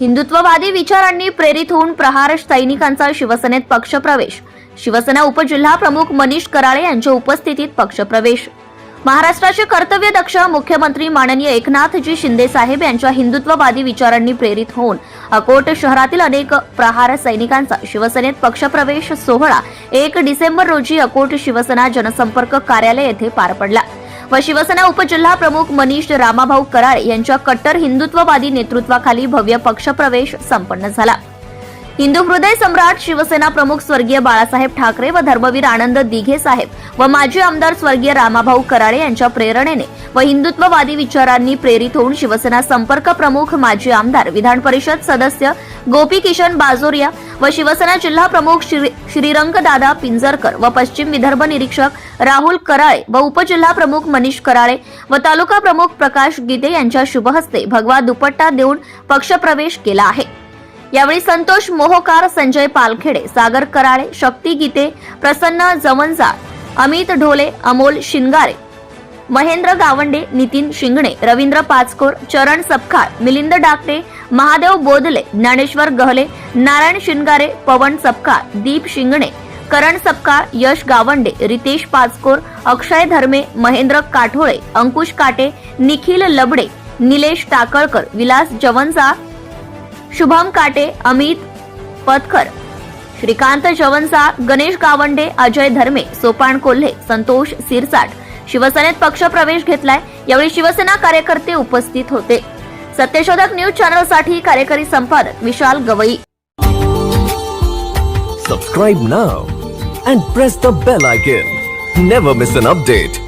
हिंदुत्ववादी विचारांनी प्रेरित होऊन प्रहार सैनिकांचा शिवसेनेत पक्षप्रवेश. शिवसेना उपजिल्हा प्रमुख मनीष कराळे यांच्या उपस्थितीत पक्षप्रवेश. महाराष्ट्राचे कर्तव्यदक्ष मुख्यमंत्री माननीय एकनाथजी शिंदे साहेब यांच्या हिंदुत्ववादी विचारांनी प्रेरित होऊन अकोट शहरातील अनेक प्रहार सैनिकांचा शिवसेनेत पक्षप्रवेश सोहळा 1 डिसेंबर रोजी अकोट शिवसेना जनसंपर्क कार्यालय येथे पार पडला व शिवसेना उपजिल्हा प्रमुख मनीष रामाभाऊ कराळे यांच्या कट्टर हिंदुत्ववादी नेतृत्वाखाली भव्य पक्षप्रवेश संपन्न झाला. हिंदू हृदय सम्राट शिवसेना प्रमुख स्वर्गीय बाळासाहेब ठाकरे व धर्मवीर आनंद दिघे साहेब व माजी आमदार स्वर्गीय रामाभाऊ कराळे यांच्या प्रेरणेने व हिंदुत्ववादी विचारांनी प्रेरित होऊन शिवसेना संपर्क प्रमुख माजी आमदार विधान परिषद सदस्य गोपी किशन बाजोरिया व शिवसेना जिल्हा प्रमुख श्रीरंगदादा पिंजरकर व पश्चिम विदर्भ निरीक्षक राहुल कराळे व उपजिल्हा प्रमुख मनीष कराळे व तालुका प्रमुख प्रकाश गीते यांच्या शुभहस्ते भगवा दुपट्टा देऊन पक्षप्रवेश केला आहे. यावेळी संतोष मोहोकार, संजय पालखेडे, सागर कराळे, शक्ती गीते, प्रसन्न जवंजा, अमित ढोले, अमोल शिंगारे, महेंद्र गावंडे, नितीन शिंगणे, रवींद्र पाचकोर, चरण सपकाळ, मिलिंद डाकटे, महादेव बोधले, ज्ञानेश्वर गहले, नारायण शिंगारे, पवन सपकाळ, दीप शिंगणे, करण सपकाळ, यश गावंडे, रितेश पाचकोर, अक्षय धर्मे, महेंद्र काठोळे, अंकुश काटे, निखिल लबडे, निलेश टाकळकर, विलास जवंजा, शुभम काटे, अमित पतकर, श्रीकांत जवंजा, गणेश गावंडे, अजय धर्मे, सोपान कोल्हे, संतोष सिरसाट शिवसेनेत पक्षप्रवेश घेतलाय. यावेळी शिवसेना कार्यकर्ते उपस्थित होते. सत्यशोधक न्यूज चॅनल साठी कार्यकारी संपादक विशाल Gavai. Subscribe now and press the bell icon. Never miss an update.